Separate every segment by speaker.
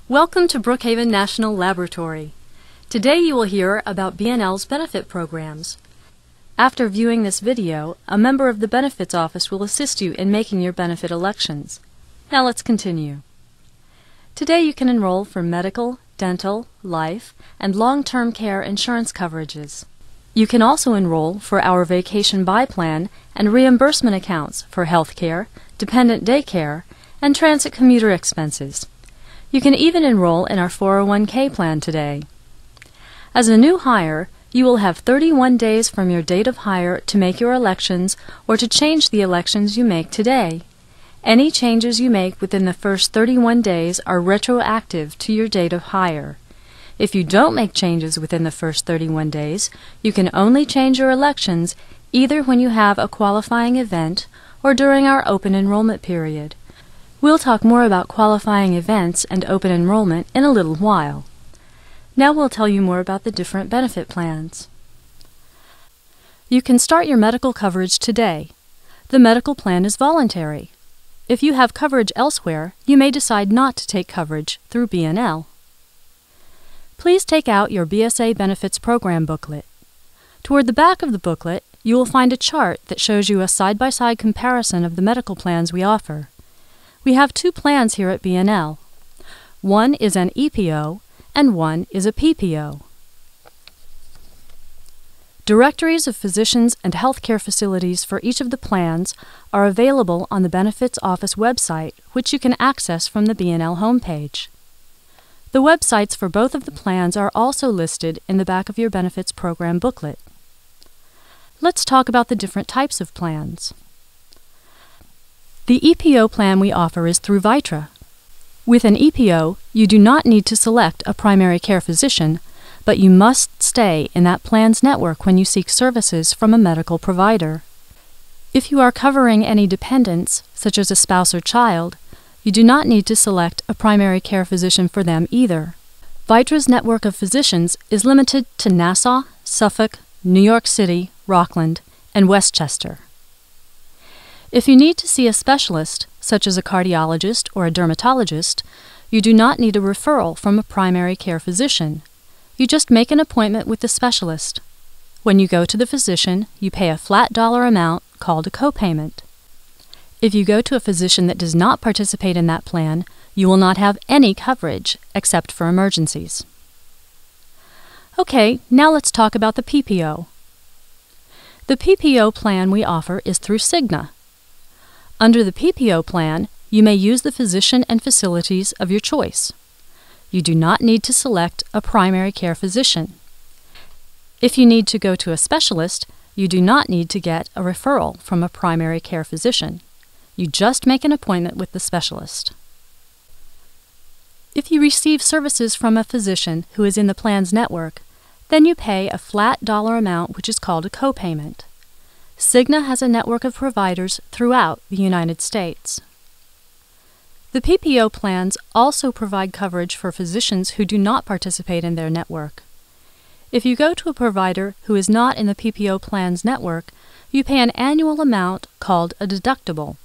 Speaker 1: Welcome to Brookhaven National Laboratory. Today you will hear about BNL's benefit programs. After viewing this video, a member of the Benefits Office will assist you in making your benefit elections. Now let's continue. Today you can enroll for medical, dental, life, and long-term care insurance coverages. You can also enroll for our Vacation Buy Plan and reimbursement accounts for health care, dependent daycare, and transit commuter expenses. You can even enroll in our 401k plan today. As a new hire, you will have 31 days from your date of hire to make your elections or to change the elections you make today. Any changes you make within the first 31 days are retroactive to your date of hire. If you don't make changes within the first 31 days, you can only change your elections either when you have a qualifying event or during our open enrollment period. We'll talk more about qualifying events and open enrollment in a little while. Now we'll tell you more about the different benefit plans. You can start your medical coverage today. The medical plan is voluntary. If you have coverage elsewhere, you may decide not to take coverage through BNL. Please take out your BSA Benefits Program booklet. Toward the back of the booklet, you will find a chart that shows you a side-by-side comparison of the medical plans we offer. We have two plans here at BNL. One is an EPO and one is a PPO. Directories of physicians and healthcare facilities for each of the plans are available on the Benefits Office website, which you can access from the BNL homepage. The websites for both of the plans are also listed in the back of your Benefits Program booklet. Let's talk about the different types of plans. The EPO plan we offer is through Vitra. With an EPO, you do not need to select a primary care physician, but you must stay in that plan's network when you seek services from a medical provider. If you are covering any dependents, such as a spouse or child, you do not need to select a primary care physician for them either. Vitra's network of physicians is limited to Nassau, Suffolk, New York City, Rockland, and Westchester. If you need to see a specialist, such as a cardiologist or a dermatologist, you do not need a referral from a primary care physician. You just make an appointment with the specialist. When you go to the physician, you pay a flat dollar amount called a copayment. If you go to a physician that does not participate in that plan, you will not have any coverage except for emergencies. Okay, now let's talk about the PPO. The PPO plan we offer is through Cigna. Under the PPO plan, you may use the physician and facilities of your choice. You do not need to select a primary care physician. If you need to go to a specialist, you do not need to get a referral from a primary care physician. You just make an appointment with the specialist. If you receive services from a physician who is in the plan's network, then you pay a flat dollar amount which is called a copayment. Cigna has a network of providers throughout the United States. The PPO plans also provide coverage for physicians who do not participate in their network. If you go to a provider who is not in the PPO plan's network, you pay an annual amount called a deductible.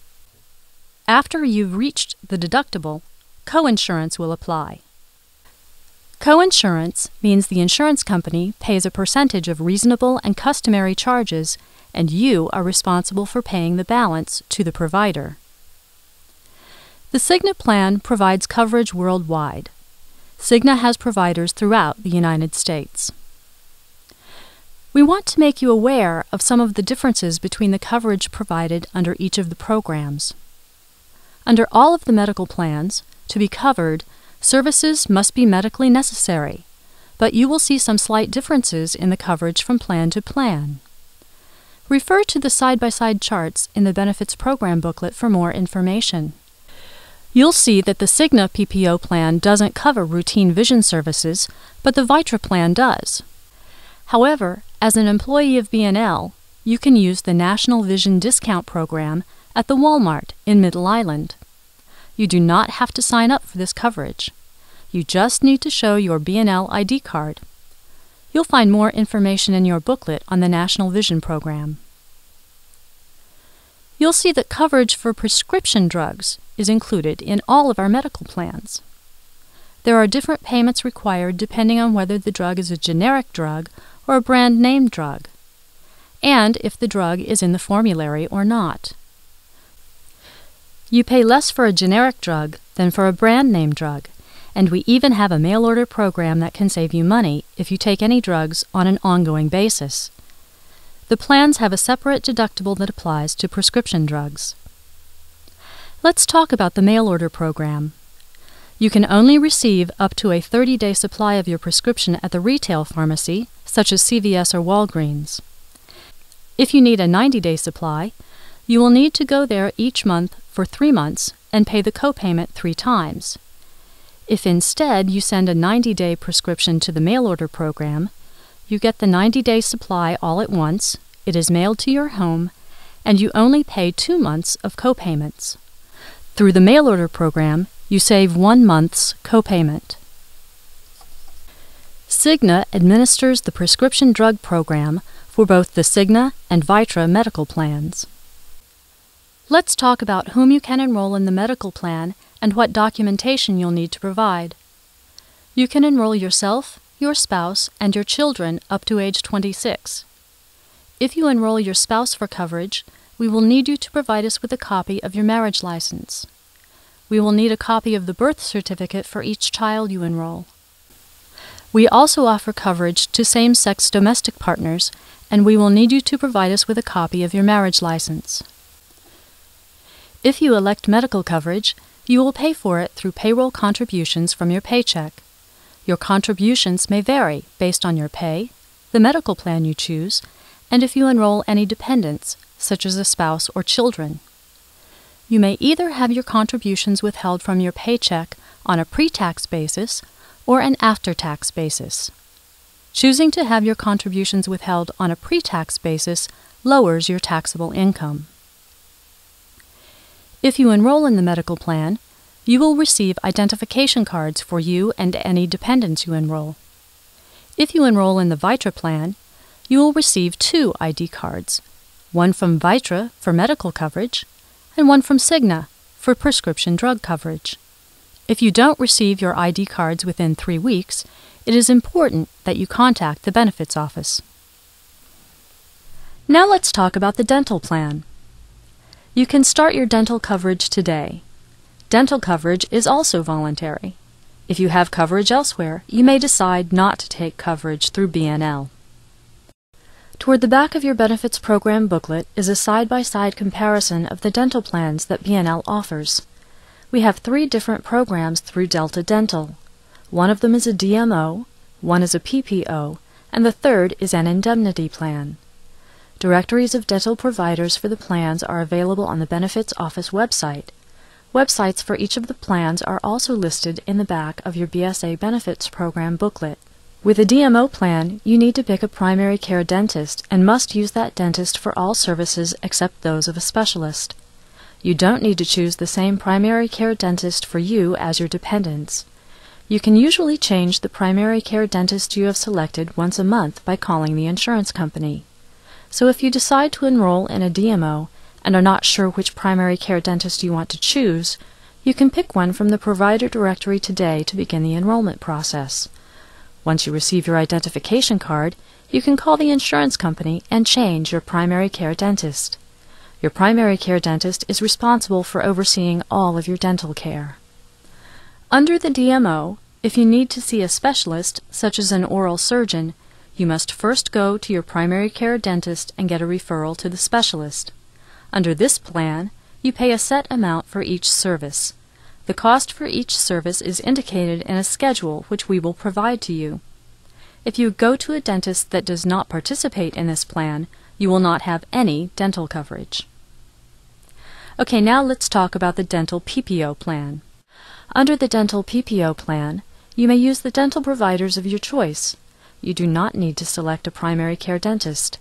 Speaker 1: After you've reached the deductible, coinsurance will apply. Coinsurance means the insurance company pays a percentage of reasonable and customary charges, and you are responsible for paying the balance to the provider. The Cigna plan provides coverage worldwide. Cigna has providers throughout the United States. We want to make you aware of some of the differences between the coverage provided under each of the programs. Under all of the medical plans, to be covered, services must be medically necessary, but you will see some slight differences in the coverage from plan to plan. Refer to the side-by-side charts in the Benefits Program booklet for more information. You'll see that the Cigna PPO plan doesn't cover routine vision services, but the Vitra plan does. However, as an employee of BNL, you can use the National Vision Discount Program at the Walmart in Middle Island. You do not have to sign up for this coverage. You just need to show your BNL ID card. You'll find more information in your booklet on the National Vision Program. You'll see that coverage for prescription drugs is included in all of our medical plans. There are different payments required depending on whether the drug is a generic drug or a brand name drug, and if the drug is in the formulary or not. You pay less for a generic drug than for a brand name drug, and we even have a mail order program that can save you money if you take any drugs on an ongoing basis. The plans have a separate deductible that applies to prescription drugs. Let's talk about the mail order program. You can only receive up to a 30-day supply of your prescription at the retail pharmacy, such as CVS or Walgreens. If you need a 90-day supply, you will need to go there each month for 3 months and pay the copayment 3 times. If instead you send a 90-day prescription to the mail order program, you get the 90-day supply all at once, it is mailed to your home, and you only pay 2 months of copayments. Through the mail order program, you save 1 month's copayment. Cigna administers the prescription drug program for both the Cigna and Vitra medical plans. Let's talk about whom you can enroll in the medical plan and what documentation you'll need to provide. You can enroll yourself, your spouse, and your children up to age 26. If you enroll your spouse for coverage, we will need you to provide us with a copy of your marriage license. We will need a copy of the birth certificate for each child you enroll. We also offer coverage to same-sex domestic partners, and we will need you to provide us with a copy of your marriage license. If you elect medical coverage, you will pay for it through payroll contributions from your paycheck. Your contributions may vary based on your pay, the medical plan you choose, and if you enroll any dependents, such as a spouse or children. You may either have your contributions withheld from your paycheck on a pre-tax basis or an after-tax basis. Choosing to have your contributions withheld on a pre-tax basis lowers your taxable income. If you enroll in the medical plan, you will receive identification cards for you and any dependents you enroll. If you enroll in the Vitra plan, you will receive 2 ID cards, one from Vitra for medical coverage and one from Cigna for prescription drug coverage. If you don't receive your ID cards within 3 weeks, it is important that you contact the benefits office. Now let's talk about the dental plan. You can start your dental coverage today. Dental coverage is also voluntary. If you have coverage elsewhere, you may decide not to take coverage through BNL. Toward the back of your benefits program booklet is a side-by-side comparison of the dental plans that BNL offers. We have 3 different programs through Delta Dental. One of them is a DMO, one is a PPO, and the third is an indemnity plan. Directories of dental providers for the plans are available on the Benefits Office website. Websites for each of the plans are also listed in the back of your BSA Benefits Program booklet. With a DMO plan, you need to pick a primary care dentist and must use that dentist for all services except those of a specialist. You don't need to choose the same primary care dentist for you as your dependents. You can usually change the primary care dentist you have selected once a month by calling the insurance company. So if you decide to enroll in a DMO and are not sure which primary care dentist you want to choose, you can pick one from the provider directory today to begin the enrollment process. Once you receive your identification card, you can call the insurance company and change your primary care dentist. Your primary care dentist is responsible for overseeing all of your dental care. Under the DMO, if you need to see a specialist, such as an oral surgeon, you must first go to your primary care dentist and get a referral to the specialist. Under this plan, you pay a set amount for each service. The cost for each service is indicated in a schedule which we will provide to you. If you go to a dentist that does not participate in this plan, you will not have any dental coverage. Okay, now let's talk about the dental PPO plan. Under the dental PPO plan, you may use the dental providers of your choice. You do not need to select a primary care dentist.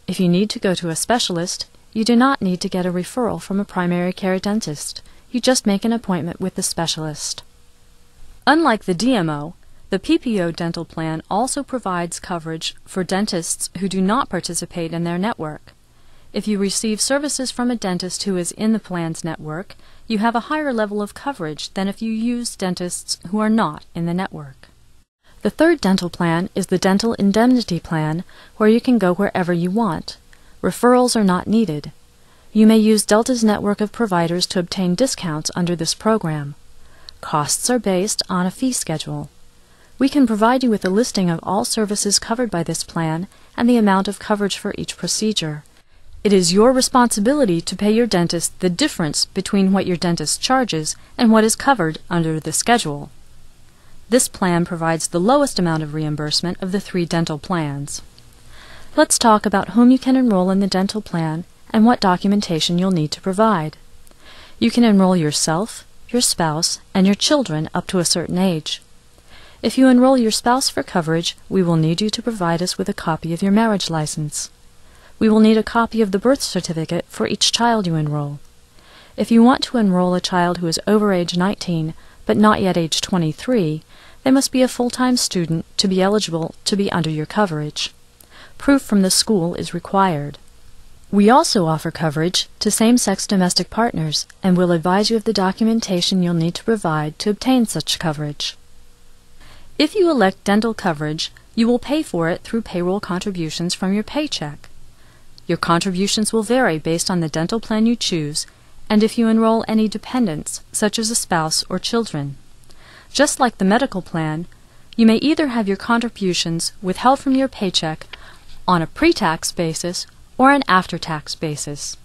Speaker 1: If you need to go to a specialist, you do not need to get a referral from a primary care dentist. You just make an appointment with the specialist. Unlike the DMO, the PPO dental plan also provides coverage for dentists who do not participate in their network. If you receive services from a dentist who is in the plan's network, you have a higher level of coverage than if you use dentists who are not in the network. The third dental plan is the Dental Indemnity Plan, where you can go wherever you want. Referrals are not needed. You may use Delta's network of providers to obtain discounts under this program. Costs are based on a fee schedule. We can provide you with a listing of all services covered by this plan and the amount of coverage for each procedure. It is your responsibility to pay your dentist the difference between what your dentist charges and what is covered under the schedule. This plan provides the lowest amount of reimbursement of the 3 dental plans. Let's talk about whom you can enroll in the dental plan and what documentation you'll need to provide. You can enroll yourself, your spouse, and your children up to a certain age. If you enroll your spouse for coverage, we will need you to provide us with a copy of your marriage license. We will need a copy of the birth certificate for each child you enroll. If you want to enroll a child who is over age 19 but not yet age 23, they must be a full-time student to be eligible to be under your coverage. Proof from the school is required. We also offer coverage to same-sex domestic partners and will advise you of the documentation you'll need to provide to obtain such coverage. If you elect dental coverage, you will pay for it through payroll contributions from your paycheck. Your contributions will vary based on the dental plan you choose and if you enroll any dependents, such as a spouse or children. Just like the medical plan, you may either have your contributions withheld from your paycheck on a pre-tax basis or an after-tax basis.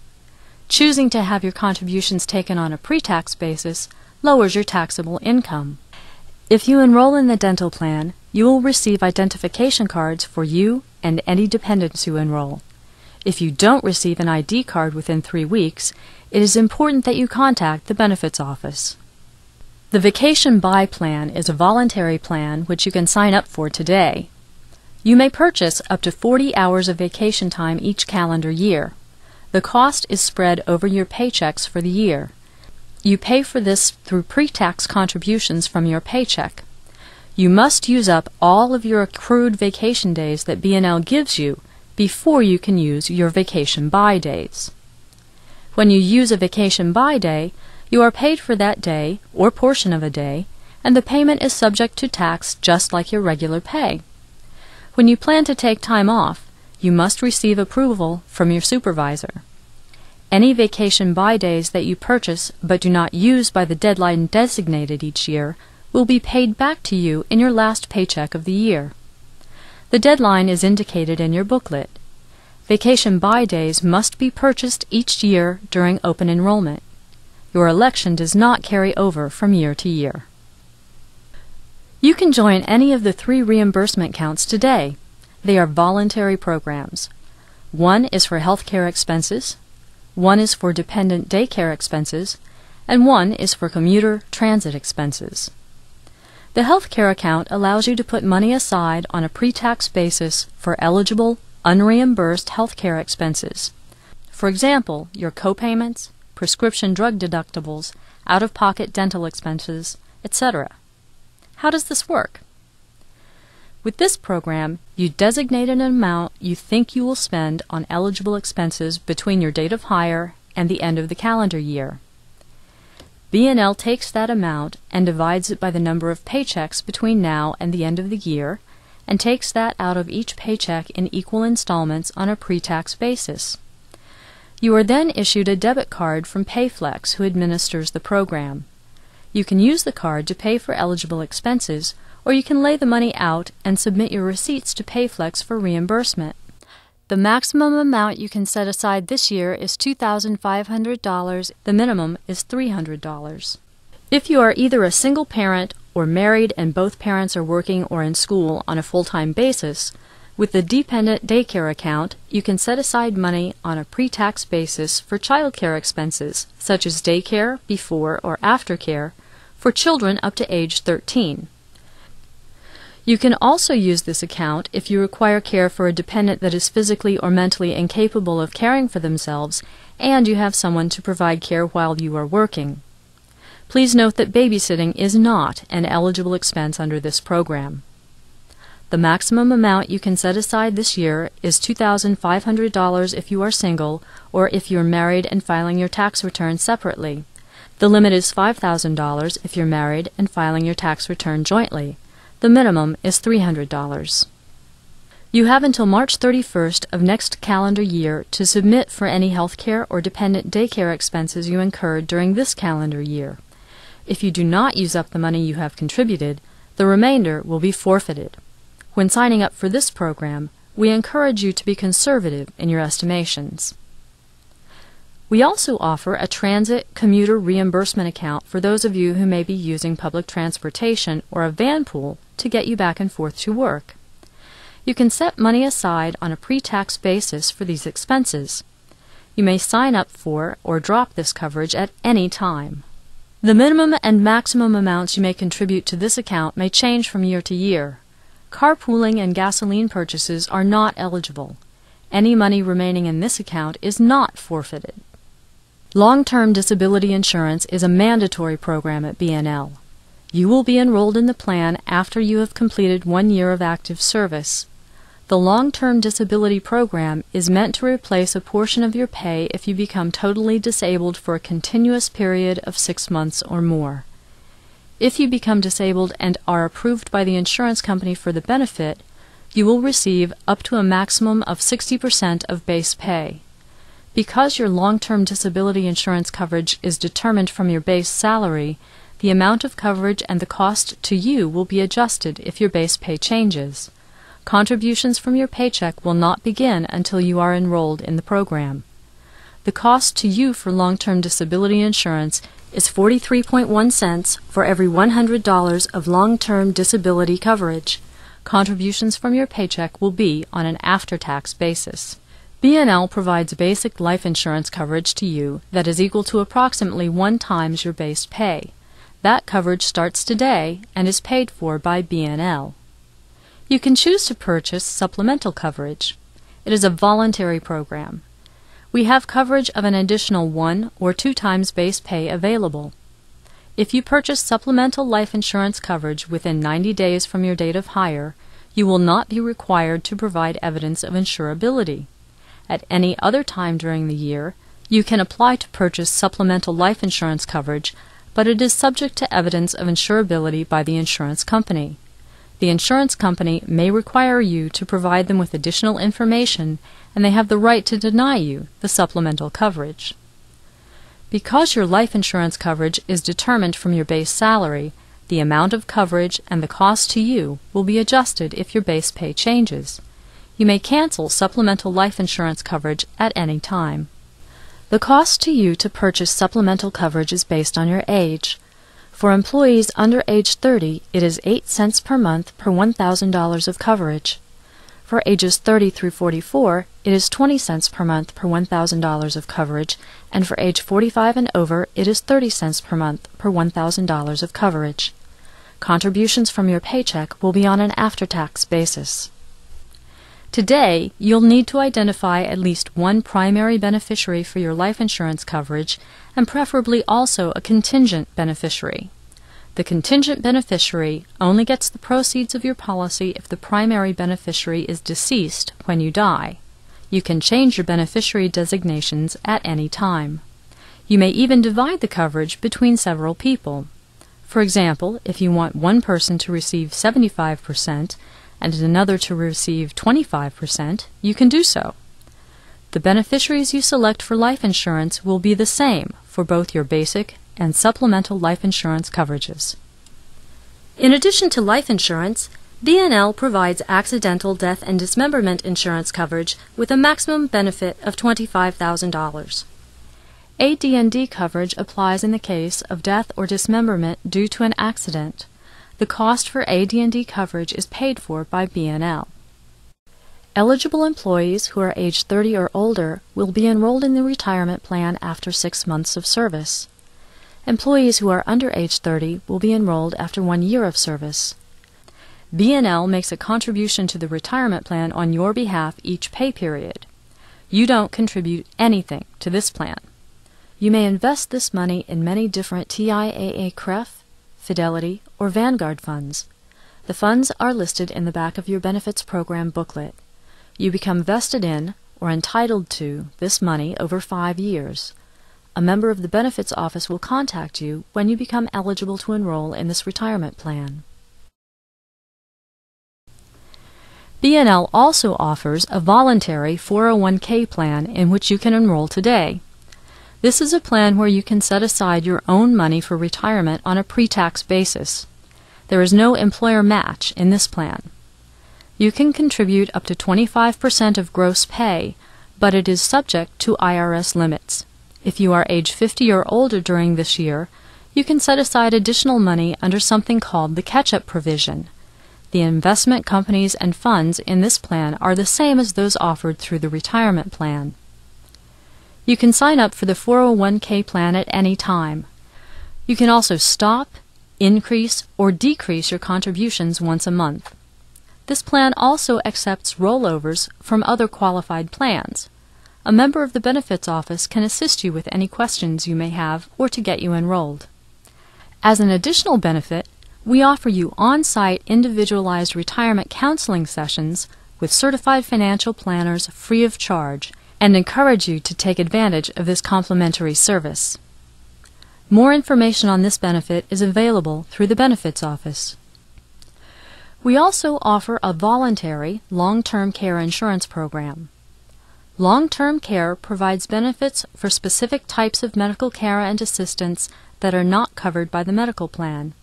Speaker 1: Choosing to have your contributions taken on a pre-tax basis lowers your taxable income. If you enroll in the dental plan, you will receive identification cards for you and any dependents you enroll. If you don't receive an ID card within 3 weeks, it is important that you contact the benefits office. The Vacation Buy Plan is a voluntary plan which you can sign up for today. You may purchase up to 40 hours of vacation time each calendar year. The cost is spread over your paychecks for the year. You pay for this through pre-tax contributions from your paycheck. You must use up all of your accrued vacation days that B&L gives you before you can use your vacation buy days. When you use a vacation buy day, you are paid for that day or portion of a day, and the payment is subject to tax just like your regular pay. When you plan to take time off, you must receive approval from your supervisor. Any vacation buy days that you purchase but do not use by the deadline designated each year will be paid back to you in your last paycheck of the year. The deadline is indicated in your booklet. Vacation buy days must be purchased each year during open enrollment. Your election does not carry over from year to year. You can join any of the 3 reimbursement counts today. They are voluntary programs. One is for health care expenses, one is for dependent daycare expenses, and one is for commuter transit expenses. The health care account allows you to put money aside on a pre-tax basis for eligible, unreimbursed health care expenses. For example, your co-payments, prescription drug deductibles, out-of-pocket dental expenses, etc. How does this work? With this program, you designate an amount you think you will spend on eligible expenses between your date of hire and the end of the calendar year. B&L takes that amount and divides it by the number of paychecks between now and the end of the year, and takes that out of each paycheck in equal installments on a pre-tax basis. You are then issued a debit card from PayFlex, who administers the program. You can use the card to pay for eligible expenses, or you can lay the money out and submit your receipts to PayFlex for reimbursement. The maximum amount you can set aside this year is $2,500. The minimum is $300. If you are either a single parent or married and both parents are working or in school on a full-time basis, with the dependent daycare account, you can set aside money on a pre-tax basis for child care expenses, such as daycare, before or after care, for children up to age 13. You can also use this account if you require care for a dependent that is physically or mentally incapable of caring for themselves and you have someone to provide care while you are working. Please note that babysitting is not an eligible expense under this program. The maximum amount you can set aside this year is $2,500 if you are single or if you're married and filing your tax return separately. The limit is $5,000 if you're married and filing your tax return jointly. The minimum is $300. You have until March 31st of next calendar year to submit for any health care or dependent daycare expenses you incurred during this calendar year. If you do not use up the money you have contributed, the remainder will be forfeited. When signing up for this program, we encourage you to be conservative in your estimations. We also offer a transit commuter reimbursement account for those of you who may be using public transportation or a van pool to get you back and forth to work. You can set money aside on a pre-tax basis for these expenses. You may sign up for or drop this coverage at any time. The minimum and maximum amounts you may contribute to this account may change from year to year. Carpooling and gasoline purchases are not eligible. Any money remaining in this account is not forfeited. Long-term disability insurance is a mandatory program at BNL. You will be enrolled in the plan after you have completed 1 year of active service. The long-term disability program is meant to replace a portion of your pay if you become totally disabled for a continuous period of 6 months or more. If you become disabled and are approved by the insurance company for the benefit, you will receive up to a maximum of 60% of base pay. Because your long-term disability insurance coverage is determined from your base salary, the amount of coverage and the cost to you will be adjusted if your base pay changes. Contributions from your paycheck will not begin until you are enrolled in the program. The cost to you for long-term disability insurance is 43.1 cents for every $100 of long-term disability coverage. Contributions from your paycheck will be on an after-tax basis. BNL provides basic life insurance coverage to you that is equal to approximately 1 times your base pay. That coverage starts today and is paid for by BNL. You can choose to purchase supplemental coverage. It is a voluntary program. We have coverage of an additional 1 or 2 times base pay available. If you purchase supplemental life insurance coverage within 90 days from your date of hire, you will not be required to provide evidence of insurability. At any other time during the year, you can apply to purchase supplemental life insurance coverage, but it is subject to evidence of insurability by the insurance company. The insurance company may require you to provide them with additional information, and they have the right to deny you the supplemental coverage. Because your life insurance coverage is determined from your base salary, the amount of coverage and the cost to you will be adjusted if your base pay changes. You may cancel supplemental life insurance coverage at any time. The cost to you to purchase supplemental coverage is based on your age. For employees under age 30, it is 8 cents per month per $1,000 of coverage. For ages 30 through 44, it is 20 cents per month per $1,000 of coverage, and for age 45 and over, it is 30 cents per month per $1,000 of coverage. Contributions from your paycheck will be on an after-tax basis. Today, you'll need to identify at least one primary beneficiary for your life insurance coverage, and preferably also a contingent beneficiary. The contingent beneficiary only gets the proceeds of your policy if the primary beneficiary is deceased when you die. You can change your beneficiary designations at any time. You may even divide the coverage between several people. For example, if you want one person to receive 75%, and another to receive 25%, you can do so. The beneficiaries you select for life insurance will be the same for both your basic and supplemental life insurance coverages. In addition to life insurance, BNL provides accidental death and dismemberment insurance coverage with a maximum benefit of $25,000. AD&D coverage applies in the case of death or dismemberment due to an accident. The cost for AD&D coverage is paid for by BNL. Eligible employees who are age 30 or older will be enrolled in the retirement plan after 6 months of service. Employees who are under age 30 will be enrolled after 1 year of service. BNL makes a contribution to the retirement plan on your behalf each pay period. You don't contribute anything to this plan. You may invest this money in many different TIAA-CREF, Fidelity, or Vanguard funds. The funds are listed in the back of your benefits program booklet. You become vested in, or entitled to this money over 5 years. A member of the Benefits Office will contact you when you become eligible to enroll in this retirement plan. BNL also offers a voluntary 401k plan in which you can enroll today. This is a plan where you can set aside your own money for retirement on a pre-tax basis. There is no employer match in this plan. You can contribute up to 25% of gross pay, but it is subject to IRS limits. If you are age 50 or older during this year, you can set aside additional money under something called the catch-up provision. The investment companies and funds in this plan are the same as those offered through the retirement plan. You can sign up for the 401k plan at any time. You can also stop, increase, or decrease your contributions once a month. This plan also accepts rollovers from other qualified plans. A member of the Benefits Office can assist you with any questions you may have or to get you enrolled. As an additional benefit, we offer you on-site individualized retirement counseling sessions with certified financial planners free of charge and encourage you to take advantage of this complimentary service. More information on this benefit is available through the Benefits Office. We also offer a voluntary long-term care insurance program. Long-term care provides benefits for specific types of medical care and assistance that are not covered by the medical plan.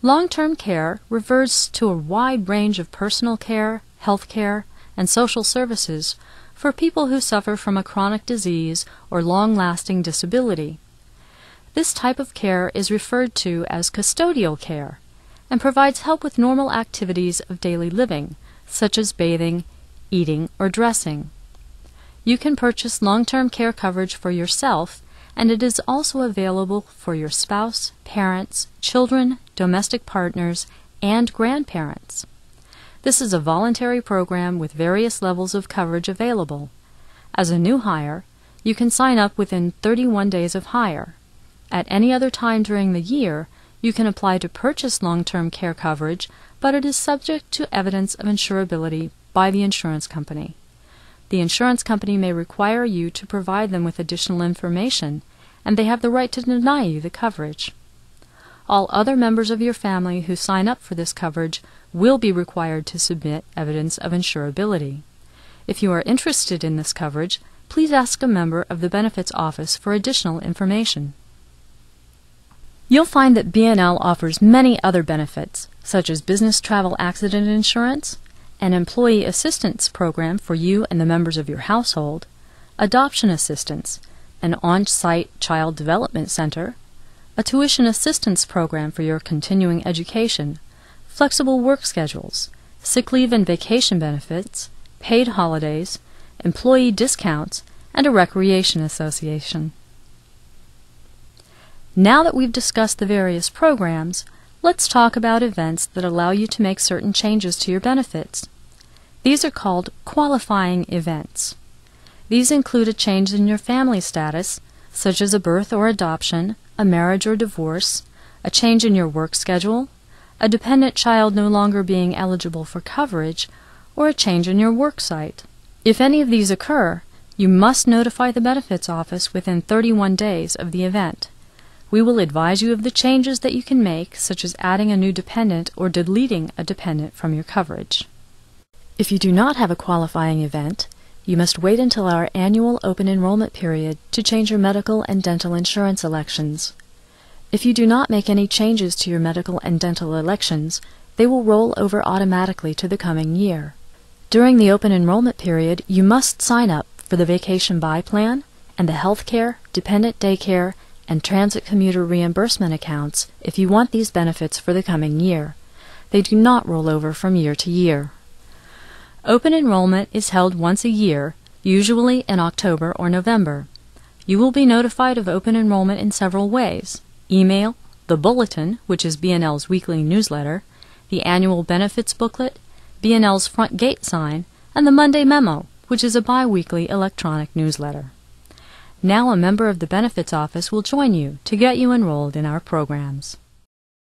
Speaker 1: Long-term care refers to a wide range of personal care, health care, and social services for people who suffer from a chronic disease or long-lasting disability. This type of care is referred to as custodial care and provides help with normal activities of daily living, such as bathing, eating, or dressing. You can purchase long-term care coverage for yourself, and it is also available for your spouse, parents, children, domestic partners, and grandparents. This is a voluntary program with various levels of coverage available. As a new hire, you can sign up within 31 days of hire. At any other time during the year, you can apply to purchase long-term care coverage, but it is subject to evidence of insurability by the insurance company. The insurance company may require you to provide them with additional information, and they have the right to deny you the coverage. All other members of your family who sign up for this coverage will be required to submit evidence of insurability. If you are interested in this coverage, please ask a member of the Benefits Office for additional information. You'll find that BNL offers many other benefits, such as business travel accident insurance, an employee assistance program for you and the members of your household, adoption assistance, an on-site child development center, a tuition assistance program for your continuing education, flexible work schedules, sick leave and vacation benefits, paid holidays, employee discounts, and a recreation association. Now that we've discussed the various programs, let's talk about events that allow you to make certain changes to your benefits. These are called qualifying events. These include a change in your family status, such as a birth or adoption, a marriage or divorce, a change in your work schedule, a dependent child no longer being eligible for coverage, or a change in your work site. If any of these occur, you must notify the Benefits Office within 31 days of the event. We will advise you of the changes that you can make, such as adding a new dependent or deleting a dependent from your coverage. If you do not have a qualifying event, you must wait until our annual open enrollment period to change your medical and dental insurance elections. If you do not make any changes to your medical and dental elections, they will roll over automatically to the coming year. During the open enrollment period, you must sign up for the Vacation Buy Plan and the healthcare, dependent daycare, and transit commuter reimbursement accounts if you want these benefits for the coming year. They do not roll over from year to year. Open enrollment is held once a year, usually in October or November. You will be notified of open enrollment in several ways: email, the Bulletin, which is BNL's weekly newsletter, the annual benefits booklet, BNL's front gate sign, and the Monday Memo, which is a bi-weekly electronic newsletter. Now a member of the Benefits Office will join you to get you enrolled in our programs.